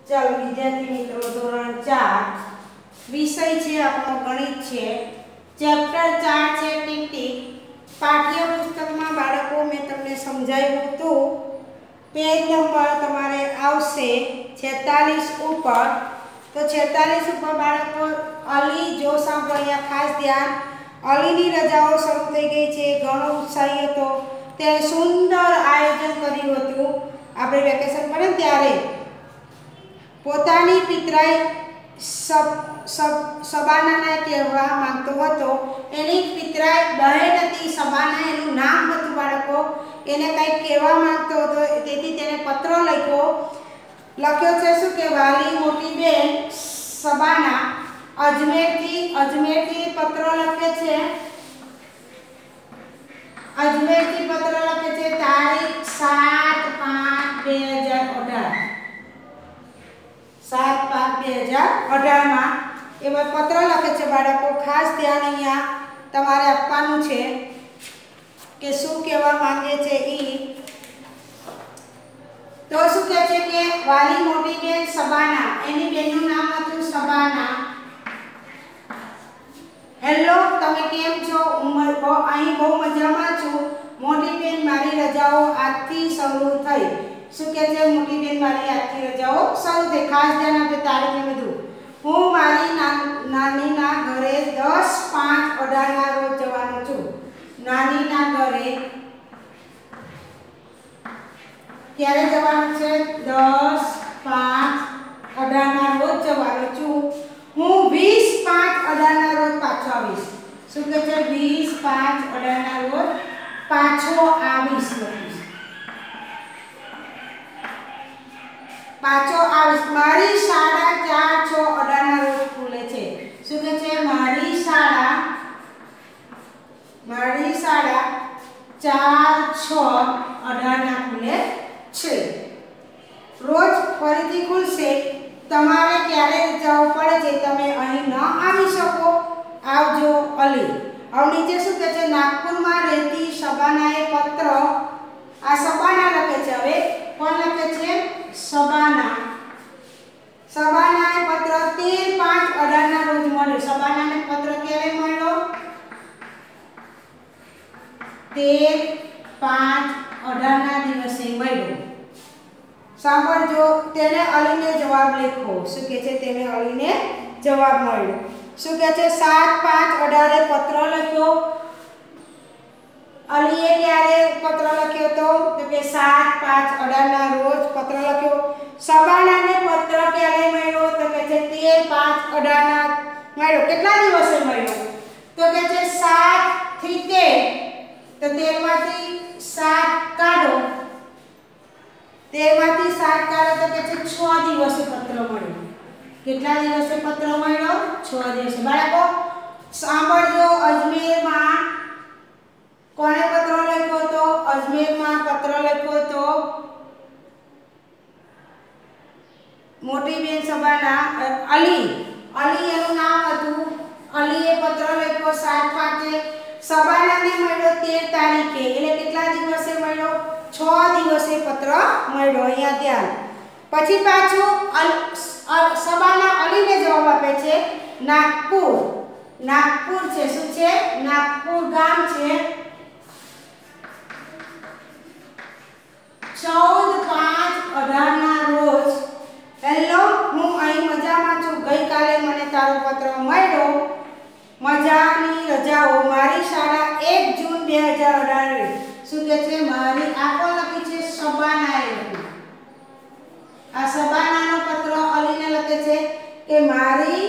ચાલો વિદ્યાર્થી મિત્રો ધોરણ 4 વિષય છે આપણો ગણિત છે ચેપ્ટર 4 છે ટીક ટીક પાઠ્યપુસ્તકમાં બાળકો મેં તમને સમજાવ્યું હતું પેજ નંબર તમારે આવશે 46 ઉપર તો 46 ઉપર બાળકો અલી જો સાંભળ્યા ખાસ ધ્યાન અલીની રજાઓ શરૂ થઈ ગઈ છે ઘણો ઉત્સાહી હતો તે સુંદર આયોજન કર્યું હતું આપણે વેકેશન પડે ત્યારે પોતાની પિતરાઈ સબાનાને કહેવા માંગતો હતો એની પિતરાઈ બહેન હતી સબાના એનું નામ હતું બાળકો એને કંઈક કહેવા માંગતો હતો તેથી તેને પત્ર લખ્યો છે શું કે વાલી મોટી બેન સબાના અજમેરથી પત્ર લખે છે તારીખ 7/5/2018 7/5/2018 માં એમાં પત્ર લખે છે બાળકો ખાસ ધ્યાન અહીંયા તમારે આપવાનું છે કે શું કહેવા માંગે છે ઈ તો શું કહે છે કે વાલી મોટી બેન સબાના એની બેનનું નામ હતું સબાના હેલો તમે કેમ છો અહીં બહુ મજામાં છું મોટી બેન મારી રજાઓ આજથી શરૂ થઈ શું કહે છે મોટી બેન મારી આજથી રજાઓ શરૂ થઈ ખાસ ધ્યાન આપજો તારીખ ને બધું હું મારી નાનીના ઘરે 10/5/18 ના રોજ જવાનો છું નાનીના ઘરે ક્યારે જવાનું છે 10/5/18 ના રોજ જવાનો છું હું 20/5/18 ના રોજ પાછો આવીશ શું કહે છે 20/5/18 ના રોજ પાછો આવીશ મારી શાળા 4/6/18 ના રોજ ખુલે છે શું કહે છે મારી શાળા 4/6/18 ના ખુલે છે રોજ ફરીથી ખુલશે તમારે ક્યારે જવું પડે છે તમે અહીં ન આવી શકો આવજો અલી હવે નીચે શું કહે છે નાગપુરમાં રહેતી સબાનાએ પત્ર આ સબાના લખે છે હવે કોણ લખે છે સબાનાએ પત્ર 13/5/18 ના રોજ મળ્યો સબાનાને પત્ર ક્યારે મળ્યો 13/5/18 ના દિવસે મળ્યો સાંભળજો તેને અલીને જવાબ લખો શું કહે છે તેને અલીને જવાબ મળ્યો શું કહે છે 7/5/18 પત્ર લખ્યો અલીએ ક્યારે પત્ર લખ્યો તો કે 7/5/18 ના રોજ પત્ર લખ્યો સબાનાને પત્ર ક્યારે મળ્યો તો કે છે 13/5/18 ના મળ્યો કેટલા દિવસે મળ્યો તો કે છે 7 થી 13 તો 13 માંથી 7 કાઢો 13 માંથી 7 કાઢો તો કે છે 6 દિવસે પત્ર મળ્યો કેટલા દિવસે પત્ર મળ્યો 6 દિવસે બાળકો સાંભળજો અજમેરમાં કોણે પત્ર લખ્યો તો અજમેરમાં પત્ર લખ્યો તો મોટી બેન સબાના અલી એનું નામ હતું અલીએ પત્ર લખ્યો 7/5 સબાનાને મળ્યો 13 તારીખે એટલે કેટલા દિવસે મળ્યો 6 દિવસે પત્ર મળ્યો અહીંયા ધ્યાન પછી પાછું સબાના અલીને જવાબ આપે છે નાગપુર છે શું છે નાગપુર ગામ છે 14/5/18 ના રોજ હેલો હું અહીં મજામાં છું ગઈકાલે મને તારો પત્ર મળ્યો મજાની રજાઓ મારી શાળા 1 જૂન 2018 શું કહે છે મારી આ કોણ લખી છે સબાનાએ આ સબાનાનો પત્ર અલીને લખે છે કે મારી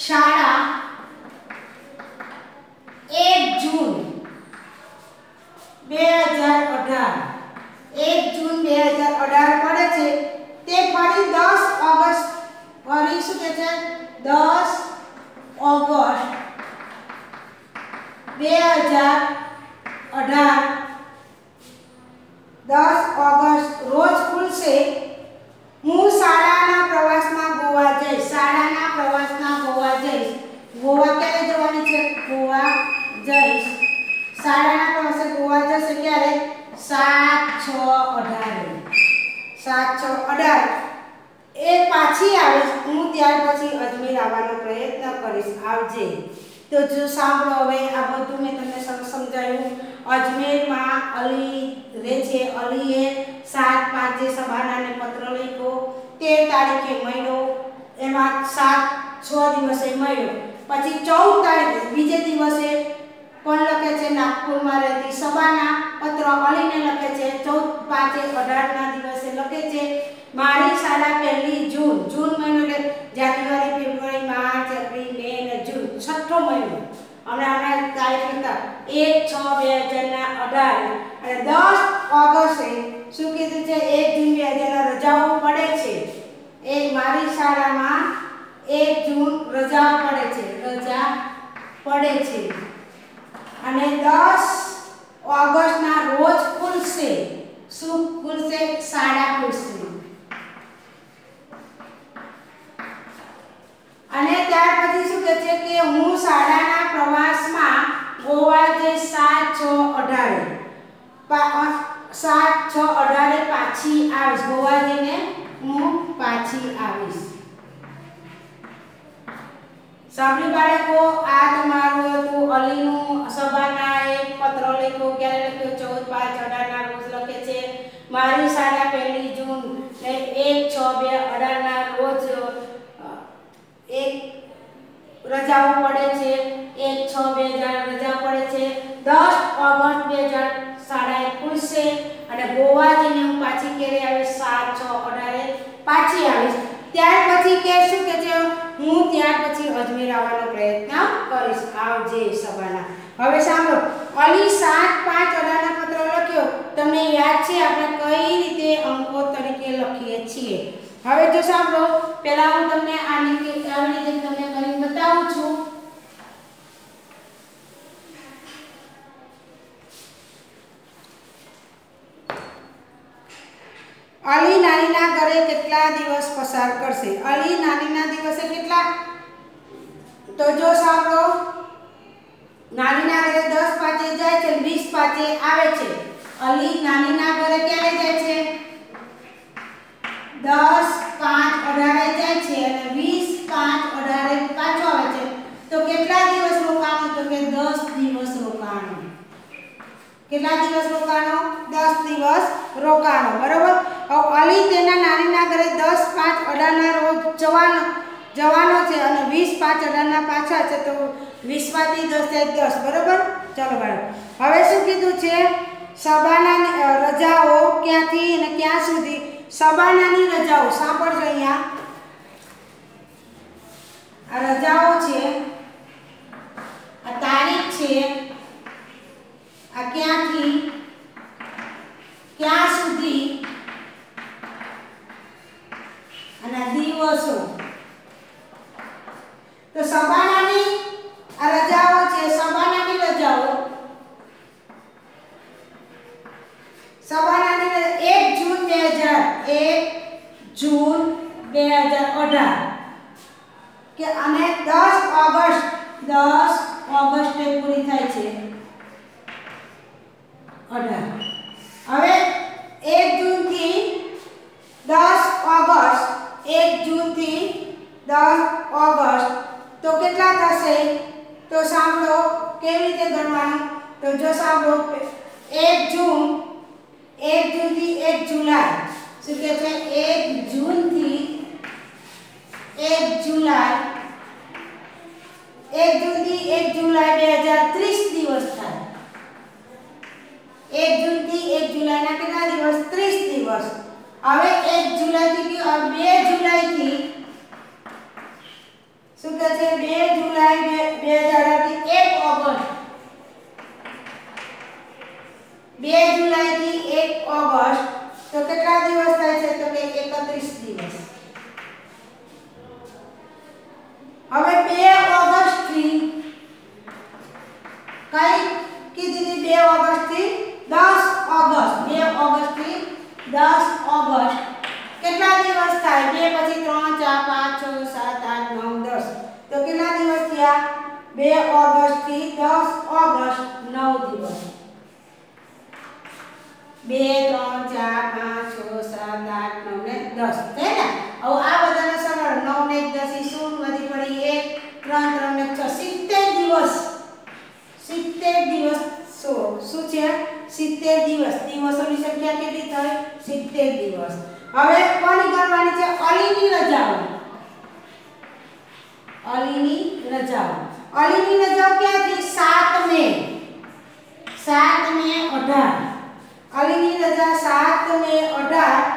શાળા 1 જૂન 2018 1 જૂન 2018 પડે છે તે ફરી 10 ઓગસ્ટ ફરી શું કહે છે 10 ઓગસ્ટ 2018 10 ઓગસ્ટ રોજ ખુલશે હું શાળાના પ્રવાસમાં ગોવા જઈશ ગોવા ક્યારે જવાની છે ગોવા જઈશ શાળાના પ્રવાસે ગોવા જશે ક્યારે 7/6/18 7/6/18 એ પાછી આવીશ હું ત્યાર પછી અજમેર આવવાનો પ્રયત્ન કરીશ. આવજે. તો જો સાંભળો હવે આ બધું મેં તમને સમજાવ્યું. અજમેરમાં અલી રહે છે. અલીએ 7/5 સબાનાને પત્ર લખ્યો. 13 તારીખે મળ્યો. એમાં 6 દિવસે મળ્યો. પછી 14 તારીખે બીજે દિવસે કોણ લખે છે? નાગપુરમાં રહેતી સબાના પત્ર અલીને લખે છે. 14/5 ના દિવસે લખે છે મારી શાળા 1 જૂન. જૂન મહિનો એટલે જાન્યુઆરી, ફેબ્રુઆરી, માર્ચ, એપ્રિલ, મે અને જૂન. છઠ્ઠો મહિનો. હમણાં તારીખ હતા 1/6/2018 અને 10 ઓગસ્ટે શું કીધું છે? 1 જૂન 2000 રજાઓ પડે છે. એ મારી શાળામાં 1 જૂન રજા પડે છે. રજા પડે છે અને 10 ઓગસ્ટના રોજ ખુલશે. શું ખુલશે? શાળા ખુલશે. અને ત્યાર પછી શું કહે છે કે હું શાળાના પ્રવાસમાં ગોવા જે 7/6/18 પાછી આવીશ. ગોવા જઈને હું પાછી આવીશ. સાંભળી બાળકો, આ તમારું હતું અલીનું સબાના એક પત્ર લખ્યો. ક્યારે લખ્યો? 14/5/18 ના રોજ લખે છે મારી શાળા 1 જૂન ને 1/6/2018 ના રોજ એક રજાઓ પડે છે. 1/6/2000 રજા પડે છે. 10 ઓગસ્ટ 2000 શાળાએ ખુલશે અને ગોવા જઈને હું પાછી ક્યારે આવીશ? 7/6/18 પાછી આવીશ. ત્યાર પછી કે શું કે છે? હું ત્યાર પછી અજમેર આવવાનો પ્રયત્ન કરીશ. આવજે સબાના. હવે સાંભળો, અલી 7/5/18 ના પત્ર લખ્યો. તમને યાદ છે આપણે કઈ રીતે અંકો તરીકે લખીએ છીએ? હવે જો સાંભળો, પહેલા હું તમને આની આવી રીતે તમને કરીને બતાવું છું. અલી નાનીના ઘરે કેટલા દિવસ પસાર કરશે? અલી નાનીના દિવસે કેટલા? તો જો સાંભળો, નાનીના ઘરે 10/5 જાય છે, 20/5 આવે છે. અલી નાનીના ઘરે ક્યારે જાય છે? 10/5/18 જાય છે અને 20/5/18 પાછો આવે છે. તો કેટલા દિવસ રોકાણો? તો કે 10 દિવસ રોકાણો. કેટલા દિવસ રોકાણો? 10 દિવસ રોકાણો. બરોબર. અલી તેના નાનીના ઘરે 10/5/18 ના રોજ જવાનો છે અને 20/5/18 ના પાછા છે. તો 20 માંથી 10 થાય 10. બરોબર. ચાલો બાળકો, હવે શું કીધું છે? સબાના રજાઓ ક્યાંથી અને ક્યાં સુધી? સબાનાની રજાઓ સાંભળજો. અહીંયા આ રજાઓ છે, આ તારીખ છે, આ ક્યાંથી ક્યાં સુધી અને દિવસો. તો સબાનાની આ રજાઓ છે. સબાનાની રજાઓ સબાનાની 1 જૂન 2018 કે અને 10 ઓગસ્ટે પૂરી થાય છે 18. હવે 1 જૂન થી 10 ઓગસ્ટ 1 જૂન થી 10 ઓગસ્ટ તો કેટલા થશે? તો સાંભળો કેવી રીતે ગણવાનું. તો જો સાંભળો, 1 જૂન થી 1 જુલાઈ. શું કહે છે? 1 જૂન થી 1 જુલાઈ 1 જૂન થી 1 જુલાઈ 2030 દિવસ થાય. 1 જૂન થી 1 જુલાઈના કેટલા દિવસ? 30 દિવસ. હવે 1 જુલાઈ થી 2 જુલાઈ થી શું કહે છે? 2 જુલાઈ 2018 થી 1 ઓગસ્ટ 2 જુલાઈ થી 1 ઓગસ્ટ તો કેટલા દિવસ થાય છે? તો કે 31 દિવસ. હવે 2 ઓગસ્ટ થી કઈ કીધી? 2 ઓગસ્ટ થી 10 ઓગસ્ટ. 2 ઓગસ્ટ થી 10 ઓગસ્ટ કેટલા દિવસ થાય? 2 પછી 3 4 5 6 7 8 9 10 તો કેટલા દિવસ થયા? 2 ઓગસ્ટ થી 10 ઓગસ્ટ 9 દિવસ. 2 3 4 5 6 7 8 9 ને 10 થાય ને? હવે આ દિવસો શું છે 70 દિવસ દિવસોની સંખ્યા કેટલી થઈ 70 દિવસ હવે કોની ગણવાની છે અલીની રજાઓ અલીની રજાઓ ક્યાંથી 7 મે 18 અલીની રજા 7 મે 18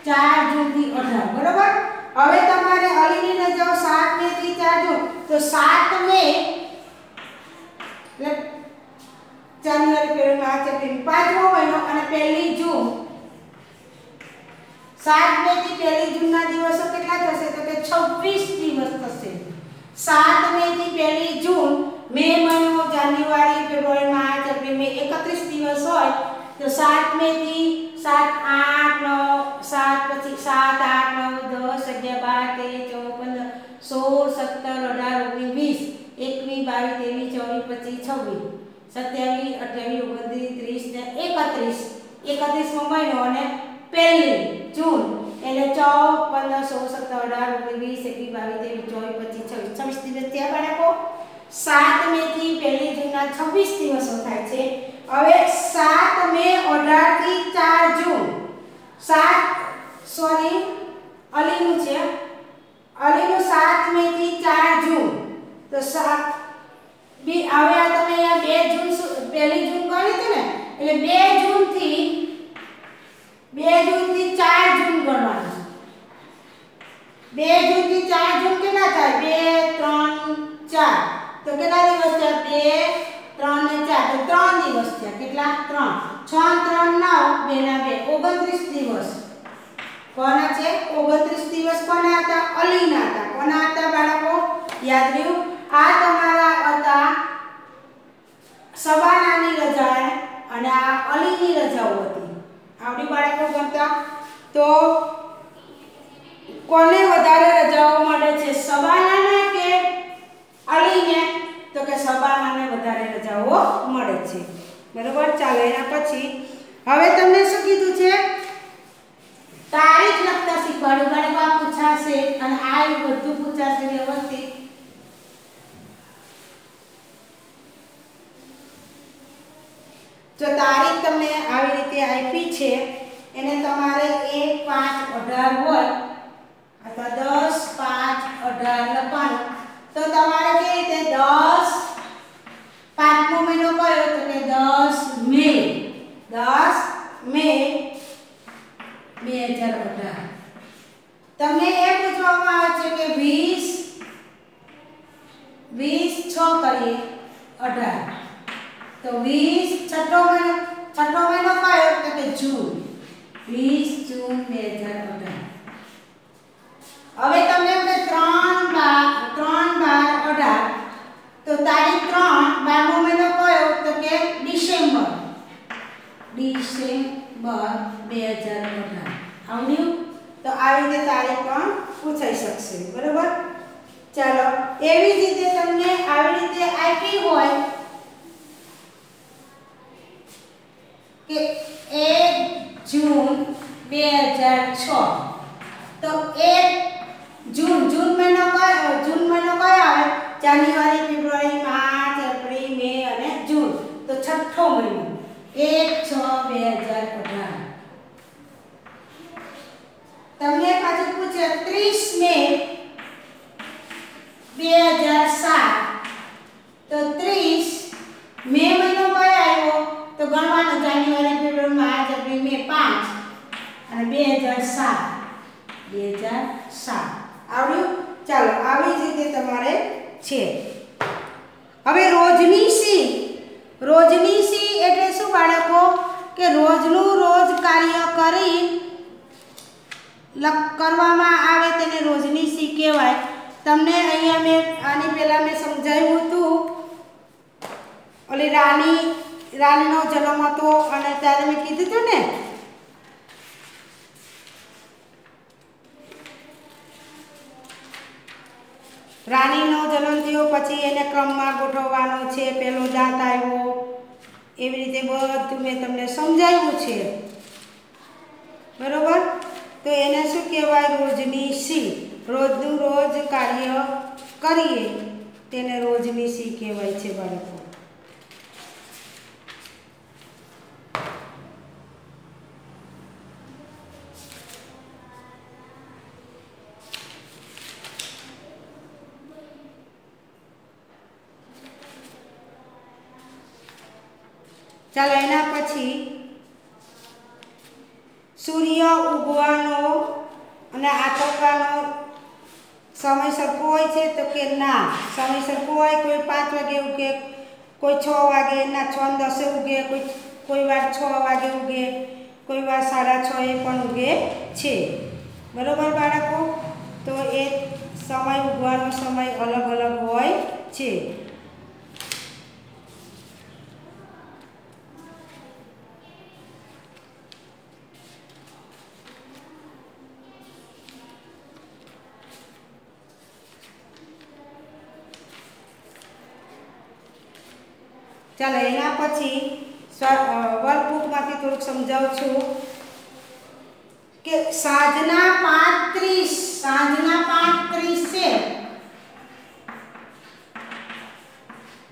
4 જૂન થી 18 બરોબર હવે તમારે અલીની રજાઓ 7 મે થી 4 જૂન તો 7 મે એટલે જાન્યુઆરી ફેબ્રુઆરી માર્ચ એપ્રિલ પાંચમો મહિનો અને 1 જૂન 7 મે થી 1 જૂનના દિવસો કેટલા થશે તો કે 26 દિવસ થશે 7 મે થી 1 જૂન મે મહિનો જાન્યુઆરી ફેબ્રુઆરી માર્ચ એપ્રિલ મે 31 દિવસ હોય તો 7 મે થી 7 8 9 7 પછી 7 8 9 10 11 12 13 14 15 16 17 18 19 20 21 22 23 24 27 28 29 30 31 મો મહિનો અને 1 જૂન એટલે 14 15 16 17 18 19 20 21 22 23 24 25 દિવસ થયા બાળકો 7 મે થી 1 જૂનના 26 દિવસો થાય છે હવે 7 મે 18 થી 4 જૂન અલીનું છે અલીનું 7 મે થી 4 જૂન તો હવે આ તમે અહીંયા 2 જૂન 1 જૂન ગણી હતી ને એટલે 2 જૂન થી 4 જૂન ગણવાનું 2 જૂન થી 4 જૂન કેટલા થાય 2 3 4 તો કેટલા દિવસ થયા 2 3 ને 4 તો 3 દિવસ થયા કેટલા 3 6 3 9 2 ના 2 29 દિવસ કોના છે 29 દિવસ કોના હતા અલીના હતા કોના હતા બાળકો યાદ રહ્યું આ તમારા હતા સબાનાની રજા અને આ અલીની રજાઓ હતી આવડી બાળકો ગણતા તો કોને વધારે રજાઓ મળે છે સબાનાને કે અલીને તો કે સબાનાને વધારે રજાઓ મળે છે બરોબર ચાલો એના પછી હવે તમને શું કીધું છે તારીખ લખતા શીખવાડું બાળકો આ પૂછાશે અને આ બધું પૂછાશે વ્યવસ્થિત જો તારીખ તમને આવી રીતે આપી છે એને તમારે 1/5/18 હોય અથવા 10/5/18 લખવાનું તો તમારે કેવી રીતે 10 પાંચમો મહિનો કયો તો કે 10 મે 2018 તમને એ પૂછવામાં આવે છે કે 20 6 કરીએ 18 તો 20 છઠ્ઠો મહિનો કયો તો કે જૂન 20 જૂન 2018 હવે તમને કે 3/12/18 તો તારીખ 3 12મો મહિનો કયો તો કે ડિસેમ્બર 2018 આવડ્યું તો આવી રીતે તારીખ પણ પૂછાઈ શકશે બરોબર ચાલો એવી જ રીતે તમને આવી રીતે આપી હોય કે 1 જૂન 2006 તો 1 જૂન મહિનો કયો આવે જાન્યુઆરી ફેબ્રુઆરી માર્ચ એપ્રિલ મે અને જૂન તો છઠ્ઠો મહિનો 1/6/2018 તમને પાછું પૂછે 30 મે 2007 તો 30 મે મહિનો કયો આવ્યો તો ગણવાનો જાન્યુઆરી ફેબ્રુઆરી માર્ચ એપ્રિલ મે 5 અને 2007 આવડ્યું ચાલો આવી જ રીતે તમારે છે હવે રોજની સી એટલે શું બાળકો કે રોજનું રોજ કાર્ય કરી કરવામાં આવે તેને રોજની સી કહેવાય તમને અહીંયા મેં આની પહેલા મેં સમજાવ્યું હતું ઓલી રાણીનો જન્મ હતો અને ત્યારે મેં કીધું હતું ને રાણીનો જન્મ થયો પછી એને ક્રમમાં ગોઠવવાનો છે પહેલો દાંત આવ્યો એવી રીતે બધું મેં તમને સમજાવ્યું છે બરોબર તો એને શું કહેવાય રોજની સી રોજનું રોજ કાર્ય કરીએ તેને રોજનીશી કહેવાય છે બાળકો। ચાલો એના પછી સૂર્ય ઉગવાનો અને આથમવાનો સમય સરખો હોય છે તો કે ના, સમય સરખો હોય। કોઈ 5 વાગે ઉગે, કોઈ 6 વાગે, ના 6:10 ઉગે, કોઈ વાર 6 વાગે ઉગે, કોઈ વાર 6:30 એ પણ ઉગે છે, બરોબર બાળકો। તો એ સમય ઉગવાનો સમય અલગ અલગ હોય છે। ચાલો એના પછી વર્કબુકમાંથી થોડુંક સમજાવું છું કે સાંજના 35 છે,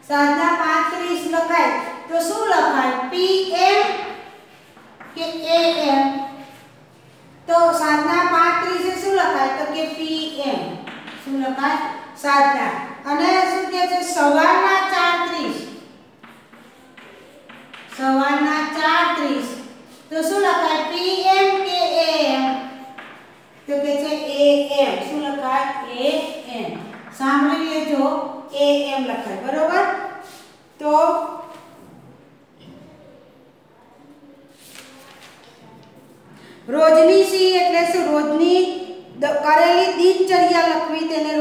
સાંજના 35 લખાય તો શું લખાય, PM કે AM? તો સાંજના 35 એ શું લખાય તો કે PM, શું લખાય સાંજના। અને શું કહે છે સવારના 4:30, સવારના 4:30 તો શું લખાય PM કે AM? તો કે છે AM, શું લખાય AM, સાંભળી લેજો AM લખાય, બરોબર। તો રોજનીશી એટલે શું, રોજની કરેલી દિનચર્યા લખવી, તેને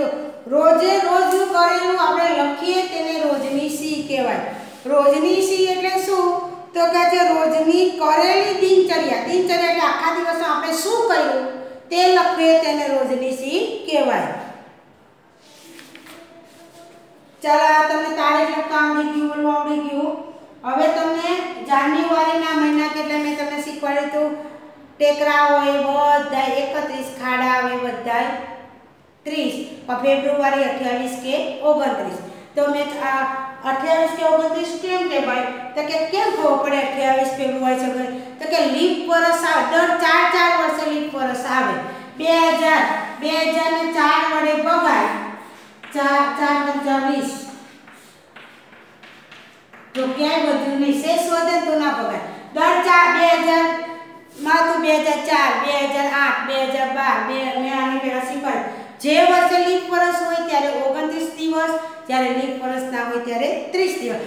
રોજે રોજનું કરેલું આપણે લખીએ તેને રોજનીશી કહેવાય। રોજનીશી એટલે શું તો કે છે રોજની કરેલી દિનચર્યા, દિનચર્યા એટલે આખા દિવસમાં આપણે શું કર્યું તે લખીએ તેને રોજનીશી કહેવાય। ચાલો તમને તારીખ લખતા આવડી ગયું, બોલવું આવડી ગયું। હવે તમને જાન્યુઆરીના મહિના કેટલા મેં તમને શીખવાડ્યું હતું, ટેકરા હોય બધા 31, ખાડા આવે બધા 30, ફેબ્રુઆરી 28 કે 29। તો મેં 28 કે 29 કેમ કે ભાઈ તો કે કેમ ખબર પડે 28 ફેબ્રુઆરી છે તો કે લીપ વર્ષ આવે, દર 4 વર્ષે લીપ વર્ષ આવે। 2000 ને 4 વડે ભગાય, 4 × 20, જો ક્યાંય વધ્યું નહીં, શેષ વધે તો ના ભગાય। દર 2000 માં તો 2004, 2008, 2012 મેં આની પહેલા શીખવાડ્યું, જે વર્ષે લીપ વર્ષ હોય ત્યારે 29 દિવસ, જ્યારે લીપ વર્ષ ના હોય ત્યારે 30 દિવસ।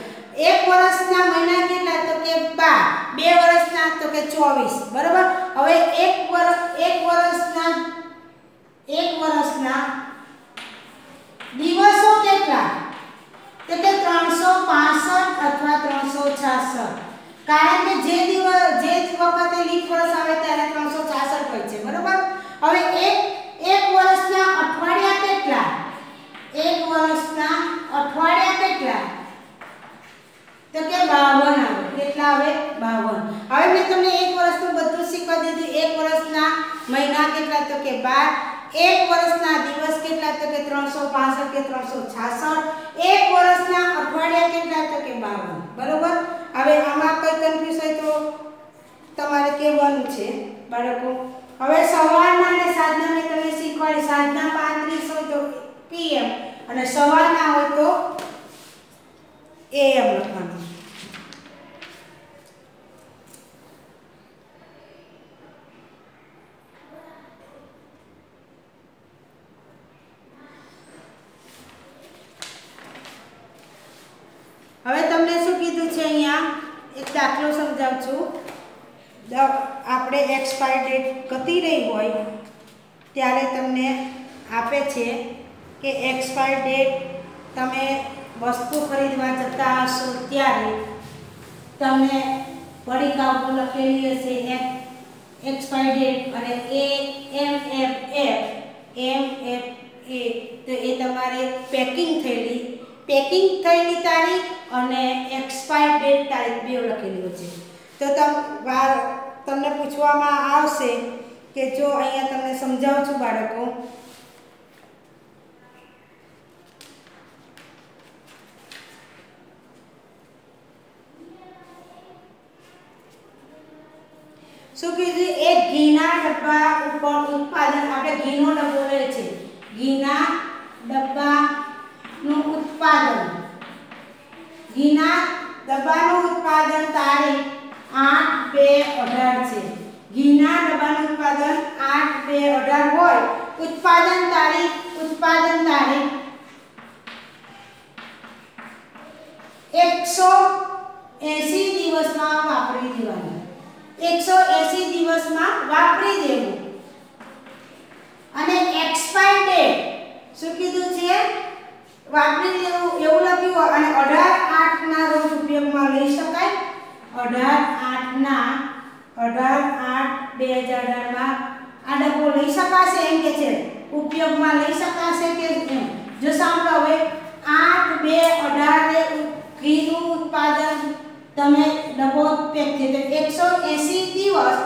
એક વર્ષના મહિના કેટલા તો કે 12, 2 વર્ષના તો કે 24, બરોબર। હવે એક વર્ષના દિવસો કેટલા તો કે 365 અથવા 366, કારણ કે જે વખતે લીપ વર્ષ આવે ત્યારે 366 હોય છે, બરોબર। હવે એક વર્ષના અઠવાડિયા કેટલા, એક વર્ષના અઠવાડિયા કેટલા તો કે 52 આવે, કેટલા આવે 52। હવે મેં તમને એક વર્ષનું બધું શીખવા દીધું। એક વર્ષના મહિના કેટલા તો કે 12, એક વર્ષના દિવસ કેટલા તો કે 365 કે 366, એક વર્ષના અઠવાડિયા કેટલા તો કે 52, બરોબર। હવે આમાં કોઈ કન્ફ્યુઝ હોય તો તમારે કહેવાનું છે બાળકો। હવે સવારના અને સાંજના મેં તમને શીખવાડી, સાંજના 35 હોય તો PM અને સવારના હોય તો AM લખવાનું। હવે તમને શું કીધું છે અહીંયા એક દાખલો સમજાવું છું। આપણે એક્સપાયર ડેટ ગતી રહી હોય ત્યારે તમને આપે છે કે એક્સપાયર ડેટ તમે વસ્તુ ખરીદવા જતા હશો ત્યારે તમને પડીકા ઉપર લખેલી હશે એક્સપાયર ડેટ અને MFA તો એ તમારે પેકિંગ થયેલી તારીખ અને એક્સપાયર ડેટ તારીખ બે લખેલી હોય છે। તો તમને પૂછવામાં આવશે કે જો અહીંયા તમને સમજાવું છું બાળકો, ઘીના ડબ્બા ઉપર ઉત્પાદન આપણે ઘીનો ડબ્બો લે છે ઘીના ડબ્બાનું ઉત્પાદન ઘીના ડબ્બાનું ઉત્પાદન તારીખ 8/2/18 છે ઘીના ડબ્બાનું ઉત્પાદન 8/2/18 હોય ઉત્પાદન તારીખ 180 દિવસમાં વાપરી દેવાનું 180 દિવસમાં વાપરી દેવું અને એક્સપાયર ડેટ શું કીધું છે વાપરી દેવું એવું લખ્યું અને 18/8 ના રોજ ઉપયોગમાં લઈ શકાય 18/8/2018 માં આ ડબ્બો લઈ શકાશે એમ કે છે ઉપયોગમાં લઈ શકાશે કે એમ જો સાંભળો હવે 8/2/18 ને ઘીનું ઉત્પાદન તમે ડબ્બો પેક થઈ તો 180 દિવસ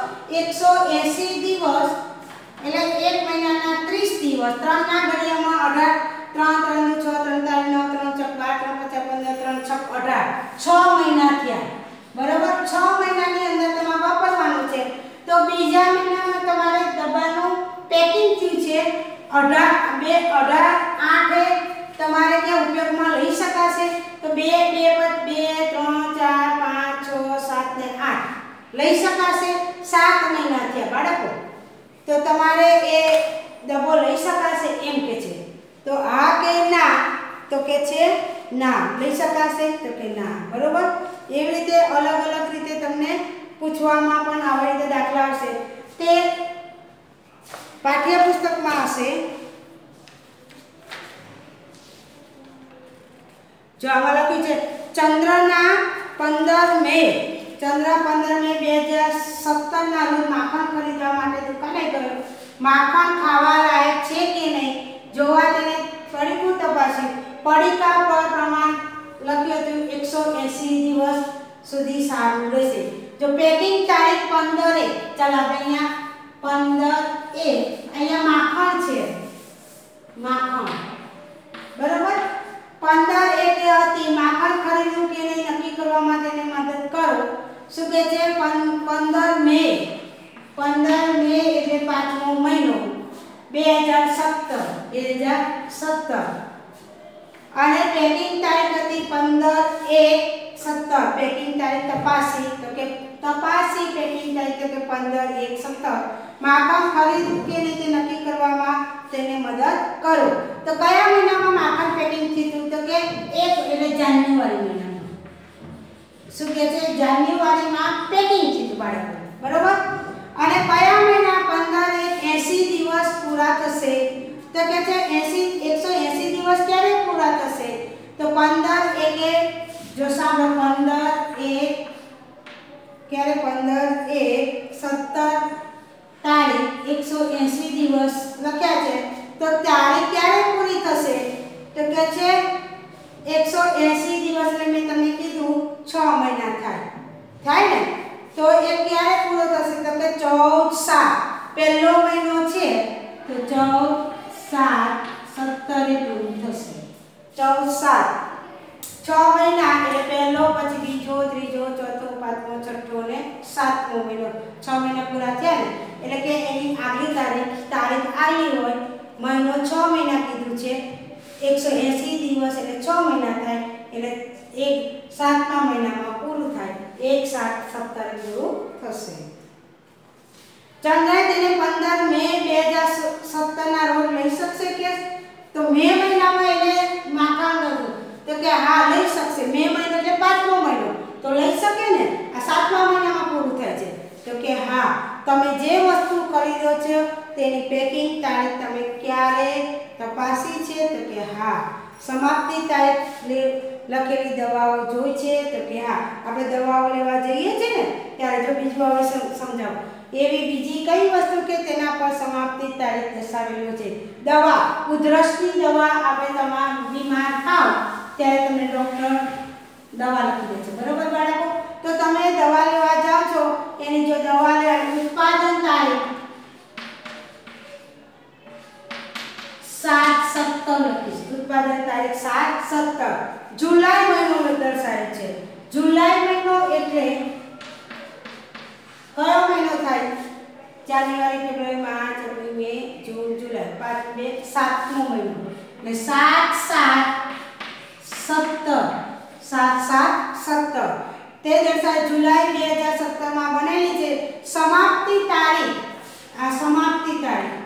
એટલે 1 મહિનાના 30 દિવસ 3 ના ઘડિયામાં 18 3 3 6 3 4 5 3 5 15 3 6 18 6 મહિના થયા બરાબર 6 મહિનાની અંદર તમારે વાપરવાનું છે તો બીજા મહિનામાં તમારે ડબ્બાનું પેકિંગ થયું છે 18/8 તમારે ત્યાં ઉપયોગમાં લઈ શકાશે તો 2 3 4 5 6 7 ને 8 લઈ શકાશે 7 મહિના થયા બાળકો તો તમારે એ ડબ્બો લઈ શકાશે એમ કે છે તો આ કે ના તો કે છે ના લઈ શકાશે તો કે ના બરોબર એવી રીતે અલગ રીતે તમને પૂછવામાં પણ આવી રીતે દાખલા આવશે તે પાઠ્યપુસ્તકમાં હશે જો આમાં લખ્યું છે ચંદ્રના 15 મે 2017 ના રોજ માખણ ખરીદવા માટે દુકાને ગયો માખણ ખાવા લાયક છે કે નહીં જોવા તેને પડીકું તપાસ્યું પડીકા પર પ્રમાણ લખ્યું હતું 180 દિવસ સુધી સારું રહેશે જો પેકિંગ તારીખ 15 ચાલ આપણે અહીંયા 15 અહીંયા માખણ છે માખણ બરાબર 15 એટલે હતી માખણ ખરીદવું કે નહીં નક્કી કરવા માટે તેને મદદ કરો શું કહે છે 15 મે એટલે 5મો મહિનો 2017 અને પેકિંગ તારીખ હતી 15/1/17 પેકિંગ તારીખ તપાસી તો કે તપાસી પેકિંગ તારીખ તો કે 15/1/17 માખણ ખરીદવું કે નહીં તે નક્કી કરવામાં તેને મદદ કરો તો કયા મહિનામાં માખણ પેકિંગ થયું તો કે 1 એટલે જાન્યુઆરી મહિનામાં શું કહે છે જાન્યુઆરીમાં પેકિંગ થયું બાળકો બરોબર અને કયા મહિના 15/80 દિવસ પૂરા થશે તો કે છે 180 દિવસ ક્યારે પૂરા થશે તો 15 એટલે જો સાંભળો 15/1 ક્યારે 15/1/17 તારીખ 180 દિવસ લખ્યા છે તો તારીખ ક્યારે પૂરી થશે તો કે છે 180 દિવસ એટલે મેં તમને કીધું 6 મહિના થાય ને તો એ ક્યારે પૂરો થશે તો કે 14/7 પહેલો મહિનો છે તો 14/7/17 એ પૂરું થશે 14/7 6 મહિના એટલે પહેલો પછી બીજો ત્રીજો ચોથો પાંચમો છઠ્ઠો અને 7મો મહિનો 6 મહિના પૂરા થયા ને એટલે કે એની આગલી તારીખ આવી હોય મહિનો 6 મહિના કીધું છે 180 દિવસ એટલે 6 મહિના થાય એટલે 7મા મહિનામાં પૂરું થાય 1/7/17 પૂરું થશે ચંદ્રએ તેને 15 મે 2017 ના રોજ લઈ શકશે કે તો મે મહિનામાં એને માખણ હતું તો કે હા લઈ શકશે મે મહિનો એટલે 5મો મહિનો તો લઈ શકે ને આ 7મા મહિનામાં પૂરું થાય છે તો કે હા તમે જે વસ્તુ ખરીદો છો તેની પેકિંગ તારીખ તમે ક્યારે તપાસી છે તો કે હા સમાપ્તિ તારીખ લખેલી દવાઓ જોઈ છે તો કે હા આપણે દવાઓ લેવા જઈએ છીએ ને ત્યારે જો બીજું હવે સમજાવો એવી બીજી કઈ વસ્તુ કે તેના પર સમાપ્તિ તારીખ દર્શાવેલો છે દવા ઉધરસની દવા આપણે તમામ બીમાર થાવ ત્યારે તમને ડોક્ટર દવા લખી દે છે બરોબર બાળકો તો તમે દવા લેવા જાઓ છો એની જો દવા લેવાની ઉત્પાદન તારીખ 7/17 લખીશ ઉત્પાદન તારીખ 7/17 જુલાઈ મહિનો દર્શાવે છે જુલાઈ મહિનો એટલે કયો મહિનો થાય જાન્યુઆરી, ફેબ્રુઆરી, માર્ચ, એપ્રિલ, મે, જૂન, જુલાઈ, 5 2 7મો મહિનો એટલે 7 7 17 તે દર્શાવે જુલાઈ 2017 માં બનેલી છે સમાપ્તિ તારીખ. આ સમાપ્તિ તારીખ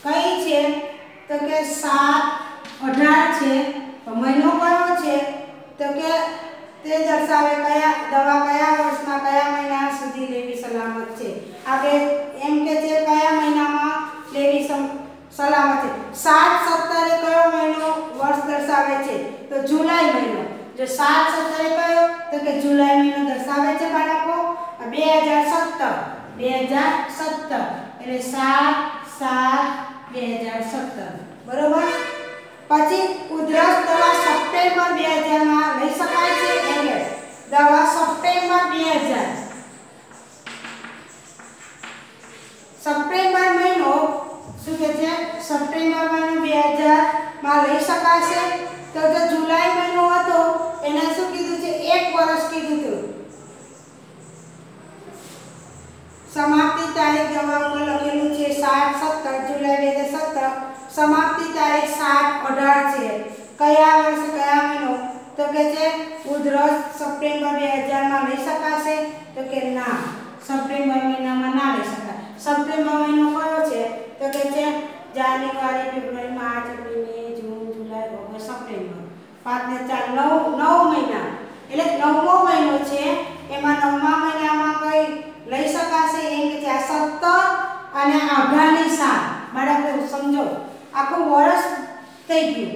કઈ છે તો કે 7/18 છે. તો મહિનો કયો છે તો કે તે દર્શાવે કયા દવા કયા વર્ષમાં કયા મહિના સુધી લેવી સલામત છે. આપણે એમ કે છે કયા મહિનામાં લેવી સલામત છે. 7/17 એ કયો મહિનો વર્ષ દર્શાવે છે તો જુલાઈ મહિનો. જો 7/17 એ કયો તો કે જુલાઈ મહિનો દર્શાવે છે બાળકો. 2017 એટલે 7/7/2017 બરોબર. પછી ઉધરસ દવા સપ્ટેમ્બર 2000 માં લઈ શકાય છે. એટલે દવા સપ્ટેમ્બર 2000 સપ્ટેમ્બર મહિનો શું કે છે સપ્ટેમ્બર મહિનો 2000 માં લઈ શકાશે. તો જો જુલાઈ મહિનો હતો એને શું કીધું છે 1 વર્ષ કીધું હતું. સમાપ્તિ તારીખ દવા ઉપર લખેલું છે 7/17 જુલાઈ 2017. સમાપ્તિ તારીખ 7/18 છે. કયા વર્ષ કયા મહિનો તો કે છે ઉધરસ સપ્ટેમ્બર 2000 માં લઈ શકાશે તો કે ના સપ્ટેમ્બર મહિનામાં ના લઈ શકાય. સપ્ટેમ્બર મહિનો કયો છે તો કે છે જાન્યુઆરી, ફેબ્રુઆરી, માર્ચ, એપ્રિલ, મે, જૂન, જુલાઈ, ઓગસ્ટ, સપ્ટેમ્બર. 5 ને 4 9 મહિના એટલે 9મો મહિનો છે. એમાં 9મા મહિનામાં કઈ લઈ શકાશે એમ કે છે 17 અને 18ની સાલ. બાળકો સમજો આખું વર્ષ થઈ ગયું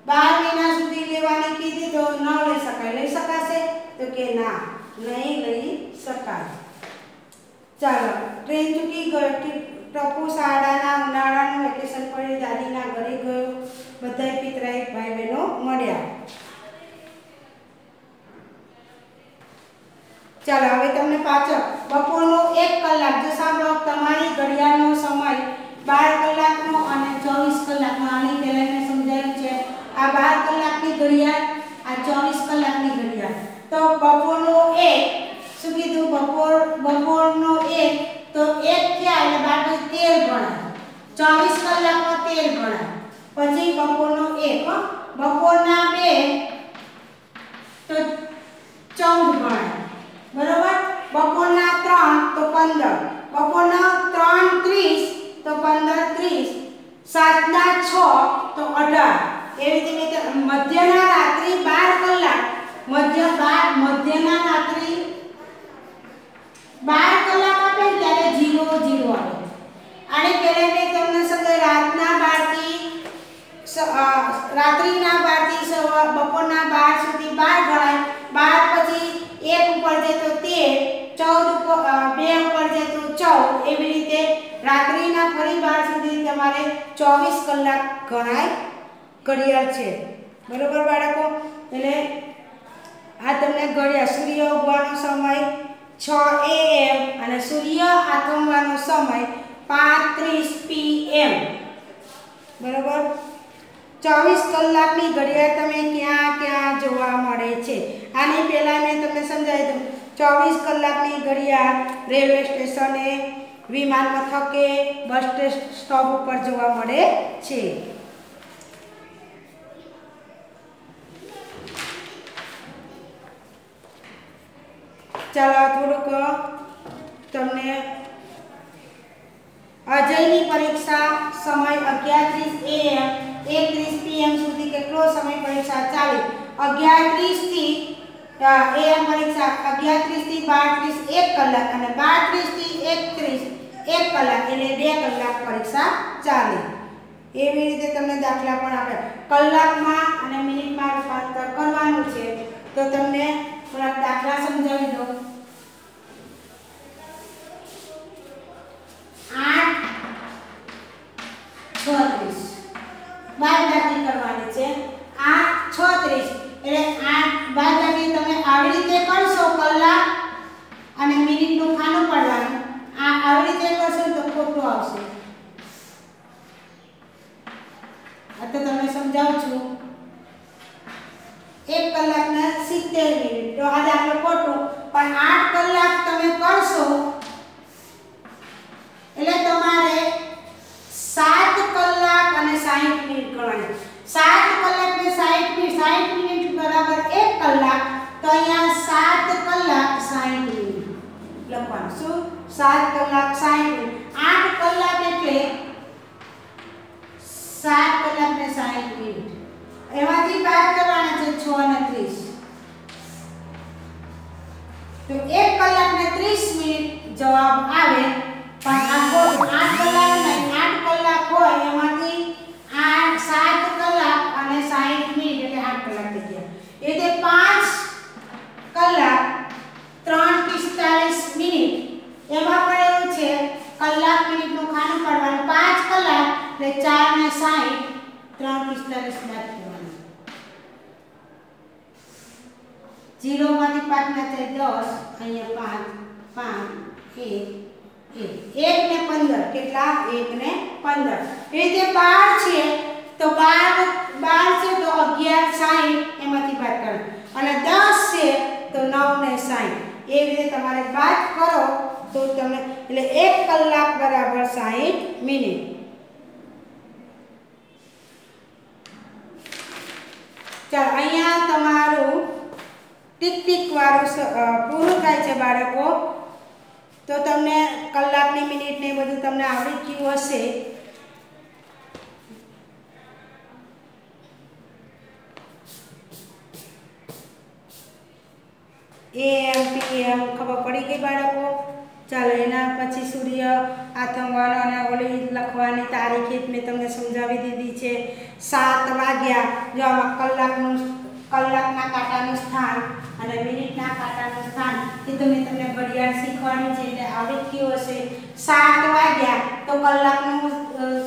12 મહિના સુધી લેવાની કીધી તો ન લઈ શકાય. લઈ શકાશે તો કે ના નહીં લઈ શકાય. ચાલો ટ્રેન ચૂકી ગયો. ટપુ શાળાના ઉનાળાનું વેકેશન પડી દાદીના ઘરે ગયો. બધાય પિતરાઈ ભાઈ બહેનો મળ્યા. ચાલો હવે તમને પાછળ બપોરનો 1 કલાક જો સાંભળો તમારી ઘડિયાળનો સમય 12 કલાકનો અને 24 કલાકનો. આની પહેલા મેં સમજાવ્યું છે આ 12 કલાકની ઘડિયાળ આ 24 કલાકની ઘડિયાળ. તો બપોરનો 1 શું કીધું બપોરનો 1 તો 1 થયા એટલે 12 13 ગણાય. 24 કલાકમાં 13 ગણાય. પછી બપોરનો 1 બપોરના 2 તો 14 ગણાય બરોબર. બપોરના 3 તો 15 બપોરના 3:30 તો 15:30 7ના 6 તો 18. એવી રીતે મધ્યના રાત્રિ 12 કલાક મધ્યના રાત્રિ 12 કલાક આપે ત્યારે 0 0 આવે. આને પહેલા મેં તમને સમજાવ્યું રાત્રિના 12 થી બપોરના 12 સુધી 12 ગણાય. 12 પછી 1 ઉપર જાય તો 13 14 ઉપર 2 ઉપર જાય તો 14. એવી રીતે રાત્રિના ફરી 12 સુધી તમારે 24 કલાક ગણાય ઘડિયાળ છે બરોબર બાળકો. એટલે આ તમને ઘડિયાળ સૂર્ય ઉગવાનો સમય 6 AM અને સૂર્ય આથમવાનો સમય 5:30 PM બરોબર. 24 કલાકની ઘડિયાળ તમે ક્યાં ક્યાં જોવા મળે છે. આની પહેલા મેં તમને સમજાવી દઉં 24 કલાકની ઘડિયાળ રેલવે સ્ટેશને વિમાન મથકે બસ સ્ટોપ ઉપર જોવા મળે છે. ચાલો થોડુંક તમને અજયની પરીક્ષા સમય 11:30 AM 1:30 PM સુધી કેટલો સમય પરીક્ષા ચાલે 11:30 થી AM પરીક્ષા 11:30 થી 12:30 1 કલાક અને 12:30 થી 1:30 1 કલાક એટલે 2 કલાક પરીક્ષા ચાલે. એવી રીતે તમને દાખલા પણ આપે કલાકમાં અને મિનિટમાં રૂપાંતર કરવાનું છે. તો તમને થોડાક દાખલા સમજાવી દઉં. 8:36 બાદબાકી કરવાની છે. 8:36 એટલે 8 બાદબાકી તમે આવી રીતે કરશો કલાક અને મિનિટનું ખાનું પાડવાનું. આવી રીતે કરશો તો ખોટું આવશે. આ તો તમને સમજાવું છું. 1 કલાકના 70 મિનિટ તો આ દાખલો ખોટું. પણ 8 કલાક તમે કરશો કલાક 60 મિનિટ 8 કલાક એટલે 7 કલાક ને 60 મિનિટ એમાંથી બાદ કરવાના છે 6 અને 30 તો 1 કલાક ને 30 મિનિટ જવાબ આવે પણ આખો 8 કલાક નહીં 8 કલાક હોય એમાંથી 7 કલાક અને 60 મિનિટ એટલે 8 કલાક થઈ ગયા એટલે 5 કલાક 3:45 મિનિટ એમાં પણ એવું છે કલાક મિનિટનું ખાનું પાડવાનું 5 કલાક એટલે 4 ને 60 3:45 બાદ કરવાનું 0 માંથી 5 ના થાય 10 અહીંયા 5 1 ને 15 કેટલા 1 ને 15 એ જે 12 છે તો 12 છે તો 11 60 એમાંથી બાદ કરવાનું અને 10 છે તો 9 ને 60 એ રીતે તમારે બાદ કરો તો તમને એટલે 1 કલાક બરાબર 60 મિનિટ ચાલો અહીંયા તમારું ટીક ટીક વાળું પૂરું થાય છે બાળકો તો તમને કલાકની મિનિટ ને બધું તમને આવડી ગયું હશે AM PM ખબર પડી ગઈ બાળકો ચાલો એના પછી સૂર્ય આથમવાનો અને ઓલી લખવાની તારીખ મેં તમને સમજાવી દીધી છે 7 વાગ્યા જો આમાં કલાકના કાંટાનું સ્થાન અને મિનિટના કાંટાનું સ્થાન એ તો મેં તમને ઘડિયાળ શીખવાડી છે એટલે આવડી ગયું હશે 7 વાગ્યા તો કલાકનું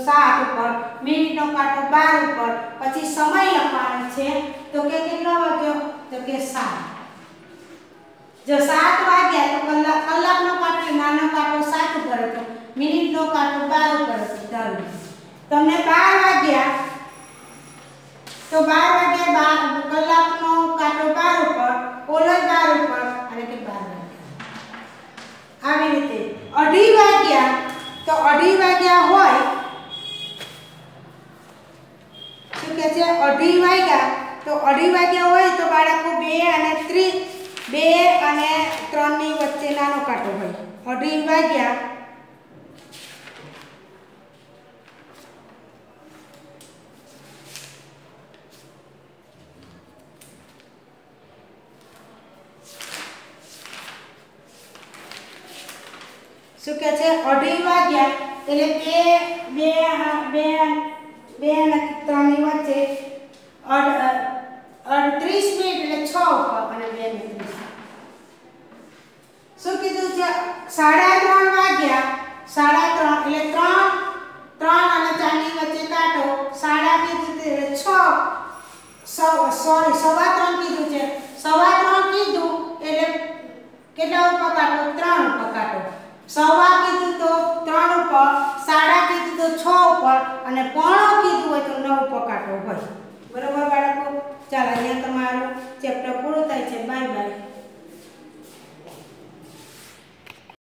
7 ઉપર મિનિટનો કાંટો 12 ઉપર પછી સમય લખવાનો છે તો કે કેટલો વાગ્યો તો કે 7 જો 7 વાગ્યા તો કલાકનો કાંટો નાનો કાંટો 7 ઉપર હતો મિનિટનો કાંટો 12 ઉપર હતો ચાલો તમને 12 વાગ્યા તો 12 વાગ્યા કલાકનો કાંટો 12 ઉપર ઓલો 12 ઉપર અને કે 12 વાગ્યા આવી રીતે 2:30 વાગ્યા તો 2:30 વાગ્યા હોય શું કહે છે 2:30 વાગ્યા તો 2:30 વાગ્યા હોય તો બાળકો 2 અને 3 ની વચ્ચે નાનો કાંટો હોય 2:30 વાગ્યા શું કહે છે 2:30 વાગ્યા એટલે 2 અને 3 ની વચ્ચે 38 મિનિટ એટલે 6 ઉપર અને 2 ને 30 શું કીધું છે 3:30 વાગ્યા 3:30 એટલે 3 અને 4 ની વચ્ચે કાંટો 3:30 કીધું એટલે 3:15 કીધું છે 3:15 કીધું એટલે કેટલા ઉપર કાંટો 3 ઉપર કાંટો 3:15 કીધું તો 3 ઉપર 3:30 કીધું તો 6 ઉપર અને 3:15 કીધું હોય તો 9 ઉપર કાંટો હોય બરોબર બાળકો ચાલો અહીંયા